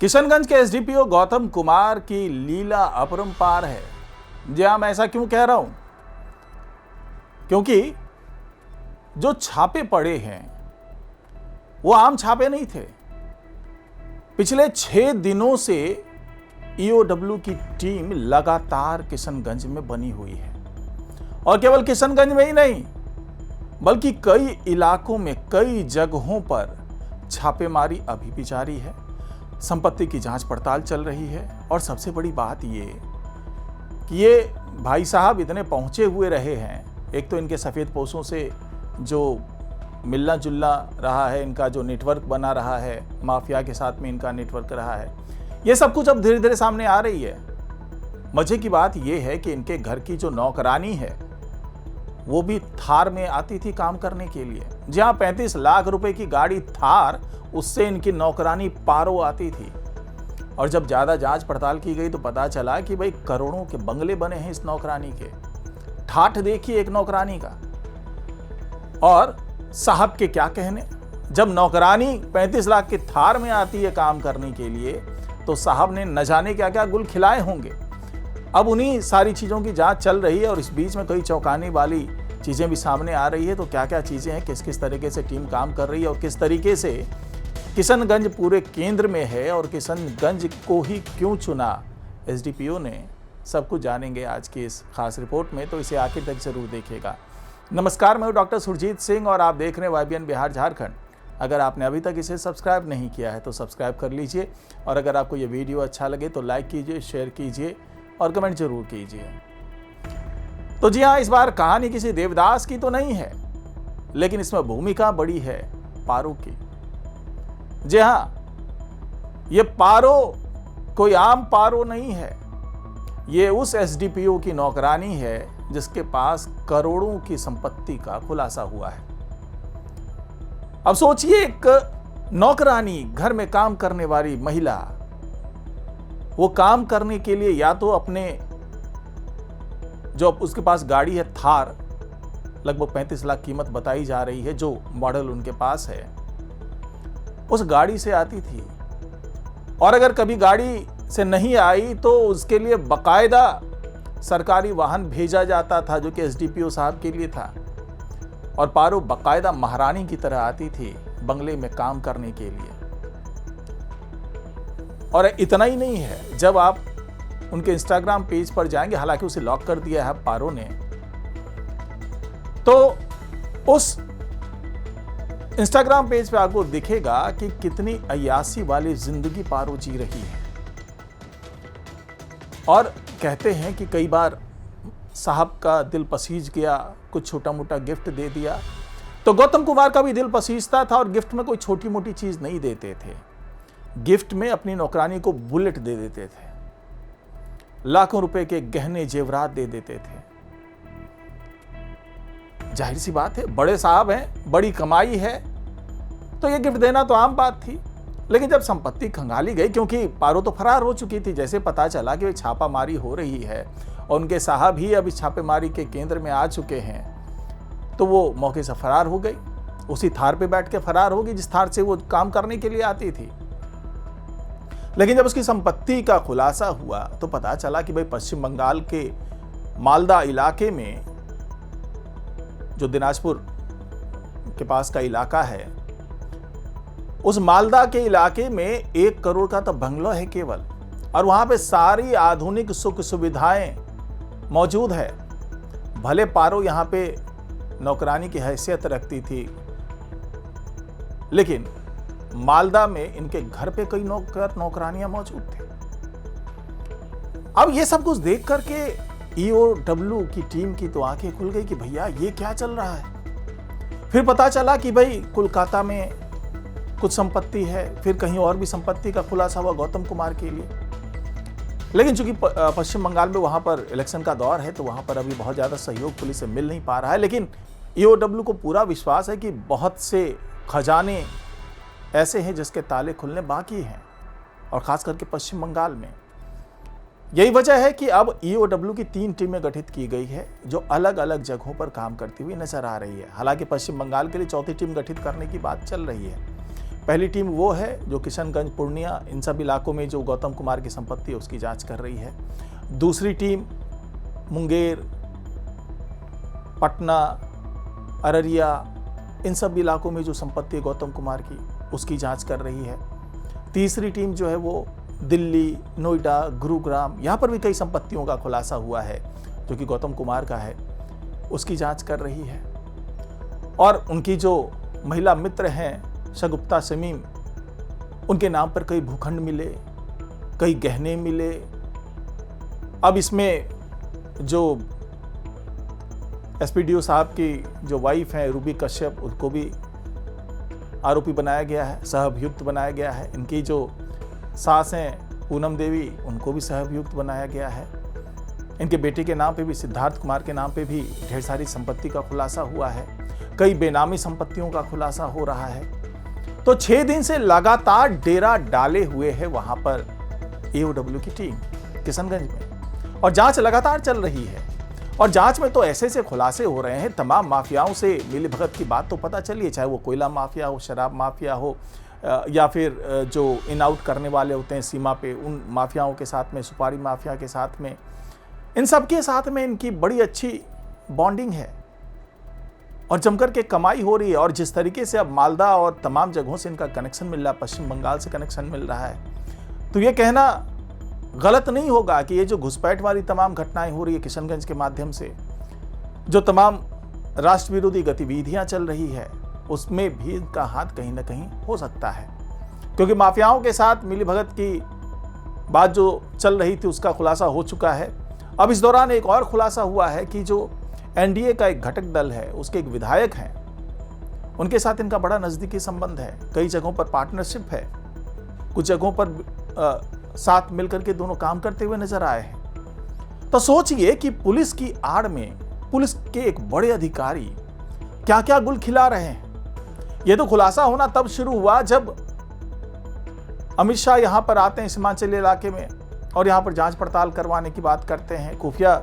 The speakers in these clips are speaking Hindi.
किशनगंज के एसडीपीओ गौतम कुमार की लीला अपरंपार है। जी हाँ, मैं ऐसा क्यों कह रहा हूं? क्योंकि जो छापे पड़े हैं वो आम छापे नहीं थे। पिछले 6 दिनों से ईओडब्ल्यू की टीम लगातार किशनगंज में बनी हुई है और केवल किशनगंज में ही नहीं बल्कि कई इलाकों में कई जगहों पर छापेमारी अभी भी जारी है। संपत्ति की जांच पड़ताल चल रही है और सबसे बड़ी बात ये कि ये भाई साहब इतने पहुंचे हुए रहे हैं। एक तो इनके सफ़ेद पोशों से जो मिलना जुलना रहा है, इनका जो नेटवर्क बना रहा है, माफिया के साथ में इनका नेटवर्क रहा है, ये सब कुछ अब धीरे धीरे सामने आ रही है। मजे की बात ये है कि इनके घर की जो नौकरानी है वो भी थार में आती थी काम करने के लिए। जहां 35 लाख रुपए की गाड़ी थार, उससे इनकी नौकरानी पारो आती थी। और जब ज्यादा जांच पड़ताल की गई तो पता चला कि भाई करोड़ों के बंगले बने हैं इस नौकरानी के। ठाठ देखिए एक नौकरानी का। और साहब के क्या कहने, जब नौकरानी 35 लाख की थार में आती है काम करने के लिए तो साहब ने न जाने क्या क्या गुल खिलाए होंगे। अब उन्हीं सारी चीज़ों की जांच चल रही है और इस बीच में कई चौंकाने वाली चीज़ें भी सामने आ रही है। तो क्या क्या चीज़ें हैं, किस किस तरीके से टीम काम कर रही है और किस तरीके से किशनगंज पूरे केंद्र में है और किशनगंज को ही क्यों चुना एसडीपीओ ने, सब कुछ जानेंगे आज की इस खास रिपोर्ट में। तो इसे आखिर तक जरूर देखिएगा। नमस्कार, मैं हूं डॉक्टर सुरजीत सिंह और आप देख रहे हैं YBN बिहार झारखंड। अगर आपने अभी तक इसे सब्सक्राइब नहीं किया है तो सब्सक्राइब कर लीजिए और अगर आपको ये वीडियो अच्छा लगे तो लाइक कीजिए, शेयर कीजिए और कमेंट जरूर कीजिए। तो जी हाँ, इस बार कहानी किसी देवदास की तो नहीं है, लेकिन इसमें भूमिका बड़ी है पारो की। जी हाँ, ये पारो कोई आम पारो नहीं है, ये उस एसडीपीओ की नौकरानी है जिसके पास करोड़ों की संपत्ति का खुलासा हुआ है। अब सोचिए, एक नौकरानी, घर में काम करने वाली महिला, वो काम करने के लिए या तो अपने जो उसके पास गाड़ी है थार, लगभग 35 लाख कीमत बताई जा रही है जो मॉडल उनके पास है, उस गाड़ी से आती थी। और अगर कभी गाड़ी से नहीं आई तो उसके लिए बकायदा सरकारी वाहन भेजा जाता था जो कि एसडीपीओ साहब के लिए था। और पारो बकायदा महारानी की तरह आती थी बंगले में काम करने के लिए। और इतना ही नहीं है, जब आप उनके इंस्टाग्राम पेज पर जाएंगे, हालांकि उसे लॉक कर दिया है पारो ने, तो उस इंस्टाग्राम पेज पे आपको दिखेगा कि कितनी अय्यासी वाली जिंदगी पारो जी रही है। और कहते हैं कि कई बार साहब का दिल पसीज गया, कुछ छोटा मोटा गिफ्ट दे दिया। तो गौतम कुमार का भी दिल पसीजता था और गिफ्ट में कोई छोटी मोटी चीज नहीं देते थे। गिफ्ट में अपनी नौकरानी को बुलेट दे देते थे, लाखों रुपए के गहने जेवरात दे देते थे। जाहिर सी बात है, बड़े साहब हैं, बड़ी कमाई है, तो ये गिफ्ट देना तो आम बात थी। लेकिन जब संपत्ति खंगाली गई, क्योंकि पारो तो फरार हो चुकी थी, जैसे पता चला कि छापामारी हो रही है और उनके साहब ही अब इस छापेमारी के केंद्र में आ चुके हैं, तो वो मौके से फरार हो गई। उसी थार पे बैठ के फरार हो गई जिस थार से वो काम करने के लिए आती थी। लेकिन जब उसकी संपत्ति का खुलासा हुआ तो पता चला कि भाई पश्चिम बंगाल के मालदा इलाके में, जो दिनाजपुर के पास का इलाका है, उस मालदा के इलाके में 1 करोड़ का तो बंगला है केवल, और वहां पे सारी आधुनिक सुख सुविधाएं मौजूद है। भले पारो यहां पे नौकरानी की हैसियत रखती थी, लेकिन मालदा में इनके घर पे कई नौकरानियां मौजूद थी। अब ये सब कुछ देख करके ईओडब्ल्यू की टीम की तो आंखें खुल गई कि भैया ये क्या चल रहा है। फिर पता चला कि भाई कोलकाता में कुछ संपत्ति है, फिर कहीं और भी संपत्ति का खुलासा हुआ गौतम कुमार के लिए। लेकिन चूंकि पश्चिम बंगाल में वहां पर इलेक्शन का दौर है तो वहां पर अभी बहुत ज्यादा सहयोग पुलिस से मिल नहीं पा रहा है। लेकिन ईओडब्ल्यू को पूरा विश्वास है कि बहुत से खजाने ऐसे हैं जिसके ताले खुलने बाकी हैं, और खास करके पश्चिम बंगाल में। यही वजह है कि अब ईओडब्ल्यू की 3 टीमें गठित की गई है जो अलग अलग जगहों पर काम करती हुई नजर आ रही है। हालांकि पश्चिम बंगाल के लिए 4थी टीम गठित करने की बात चल रही है। पहली टीम वो है जो किशनगंज, पूर्णिया, इन सब इलाकों में जो गौतम कुमार की संपत्ति है उसकी जांच कर रही है। दूसरी टीम मुंगेर, पटना, अररिया, इन सब इलाकों में जो संपत्ति है गौतम कुमार की उसकी जांच कर रही है। तीसरी टीम जो है वो दिल्ली, नोएडा, गुरुग्राम, यहाँ पर भी कई संपत्तियों का खुलासा हुआ है जो कि गौतम कुमार का है, उसकी जांच कर रही है। और उनकी जो महिला मित्र हैं शगुफ्ता शमीम, उनके नाम पर कई भूखंड मिले, कई गहने मिले। अब इसमें जो एसपीडीओ साहब की जो वाइफ हैं रूबी कश्यप, उनको भी आरोपी बनाया गया है, सहअभियुक्त बनाया गया है। इनकी जो सास हैं पूनम देवी, उनको भी सहअभियुक्त बनाया गया है। इनके बेटे के नाम पे भी, सिद्धार्थ कुमार के नाम पे भी ढेर सारी संपत्ति का खुलासा हुआ है। कई बेनामी संपत्तियों का खुलासा हो रहा है। तो 6 दिन से लगातार डेरा डाले हुए है वहां पर एओडब्ल्यू की टीम किशनगंज में, और जांच लगातार चल रही है। और जांच में तो ऐसे से खुलासे हो रहे हैं, तमाम माफियाओं से मिलीभगत की बात तो पता चली है, चाहे वो कोयला माफिया हो, शराब माफिया हो, या फिर जो इन आउट करने वाले होते हैं सीमा पे, उन माफियाओं के साथ में, सुपारी माफिया के साथ में, इन सब के साथ में इनकी बड़ी अच्छी बॉन्डिंग है और जमकर के कमाई हो रही है। और जिस तरीके से अब मालदा और तमाम जगहों से इनका कनेक्शन मिल रहा है, पश्चिम बंगाल से कनेक्शन मिल रहा है, तो ये कहना गलत नहीं होगा कि ये जो घुसपैठ वाली तमाम घटनाएं हो रही है किशनगंज के माध्यम से, जो तमाम राष्ट्र विरोधी गतिविधियां चल रही है, उसमें भी इनका हाथ कहीं ना कहीं हो सकता है। क्योंकि माफियाओं के साथ मिलीभगत की बात जो चल रही थी उसका खुलासा हो चुका है। अब इस दौरान एक और खुलासा हुआ है कि जो एनडीए का एक घटक दल है, उसके एक विधायक हैं, उनके साथ इनका बड़ा नजदीकी संबंध है। कई जगहों पर पार्टनरशिप है, कुछ जगहों पर साथ मिलकर के दोनों काम करते हुए नजर आए हैं। तो सोचिए कि पुलिस की आड़ में पुलिस के एक बड़े अधिकारी क्या क्या गुल खिला रहे हैं। यह तो खुलासा होना तब शुरू हुआ जब अमित शाह यहां पर आते हैं सीमांचल इलाके में और यहां पर जांच पड़ताल करवाने की बात करते हैं। खुफिया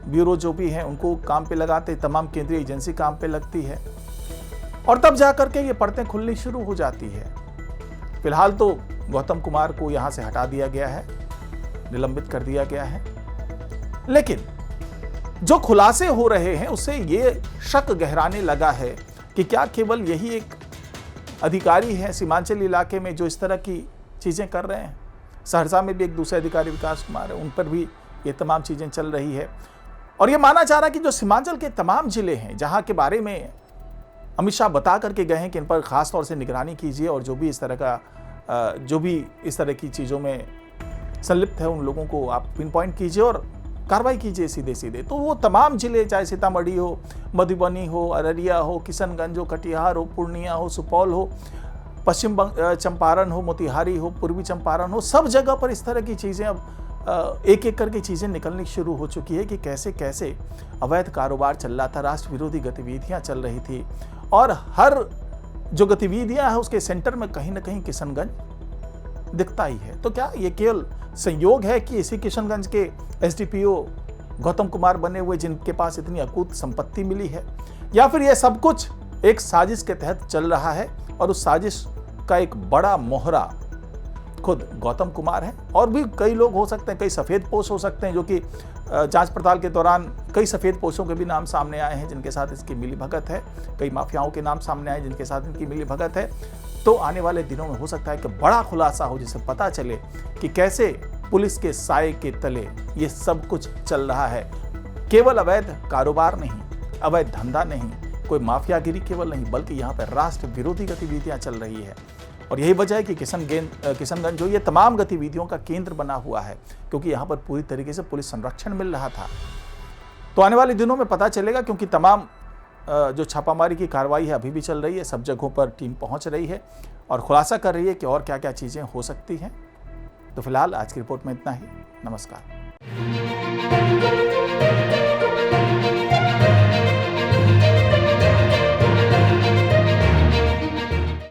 ब्यूरो जो भी हैं उनको काम पे लगाते, तमाम केंद्रीय एजेंसी काम पे लगती है, और तब जाकर के ये परतें खुलनी शुरू हो जाती है। फिलहाल तो गौतम कुमार को यहां से हटा दिया गया है, निलंबित कर दिया गया है, लेकिन जो खुलासे हो रहे हैं उससे ये शक गहराने लगा है कि क्या केवल यही एक अधिकारी है सीमांचल इलाके में जो इस तरह की चीजें कर रहे हैं। सहरसा में भी एक दूसरे अधिकारी विकास कुमार है, उन पर भी ये तमाम चीजें चल रही है। और ये माना जा रहा है कि जो सीमांचल के तमाम जिले हैं जहां के बारे में अमित शाह बता करके गए हैं कि इन पर खास तौर से निगरानी कीजिए और जो भी इस तरह की चीज़ों में संलिप्त है उन लोगों को आप पिन पॉइंट कीजिए और कार्रवाई कीजिए सीधे सीधे। तो वो तमाम जिले, चाहे सीतामढ़ी हो, मधुबनी हो, अररिया हो, किशनगंज हो, कटिहार हो, पूर्णिया हो, सुपौल हो, पश्चिम चंपारण हो, मोतिहारी हो, पूर्वी चंपारण हो, सब जगह पर इस तरह की चीज़ें अब एक एक करके चीज़ें निकलनी शुरू हो चुकी है कि कैसे कैसे अवैध कारोबार चल रहा था, राष्ट्र विरोधी गतिविधियाँ चल रही थी, और हर जो गतिविधियां है उसके सेंटर में कहीं ना कहीं किशनगंज दिखता ही है। तो क्या ये केवल संयोग है कि इसी किशनगंज के एसडीपीओ गौतम कुमार बने हुए जिनके पास इतनी अकूत संपत्ति मिली है, या फिर यह सब कुछ एक साजिश के तहत चल रहा है और उस साजिश का एक बड़ा मोहरा खुद गौतम कुमार है? और भी कई लोग हो सकते हैं, कई सफ़ेदपोश हो सकते हैं, जो कि जांच पड़ताल के दौरान कई सफ़ेदपोशों के भी नाम सामने आए हैं जिनके साथ इसकी मिलीभगत है, कई माफियाओं के नाम सामने आए जिनके साथ इनकी मिलीभगत है। तो आने वाले दिनों में हो सकता है कि बड़ा खुलासा हो जिससे पता चले कि कैसे पुलिस के साए के तले ये सब कुछ चल रहा है। केवल अवैध कारोबार नहीं, अवैध धंधा नहीं, कोई माफियागिरी केवल नहीं, बल्कि यहाँ पर राष्ट्र विरोधी गतिविधियाँ चल रही है। और यही वजह है कि किशनगंज जो ये तमाम गतिविधियों का केंद्र बना हुआ है, क्योंकि यहाँ पर पूरी तरीके से पुलिस संरक्षण मिल रहा था। तो आने वाले दिनों में पता चलेगा, क्योंकि तमाम जो छापामारी की कार्रवाई है अभी भी चल रही है, सब जगहों पर टीम पहुँच रही है और खुलासा कर रही है कि और क्या क्या चीज़ें हो सकती हैं। तो फिलहाल आज की रिपोर्ट में इतना ही। नमस्कार।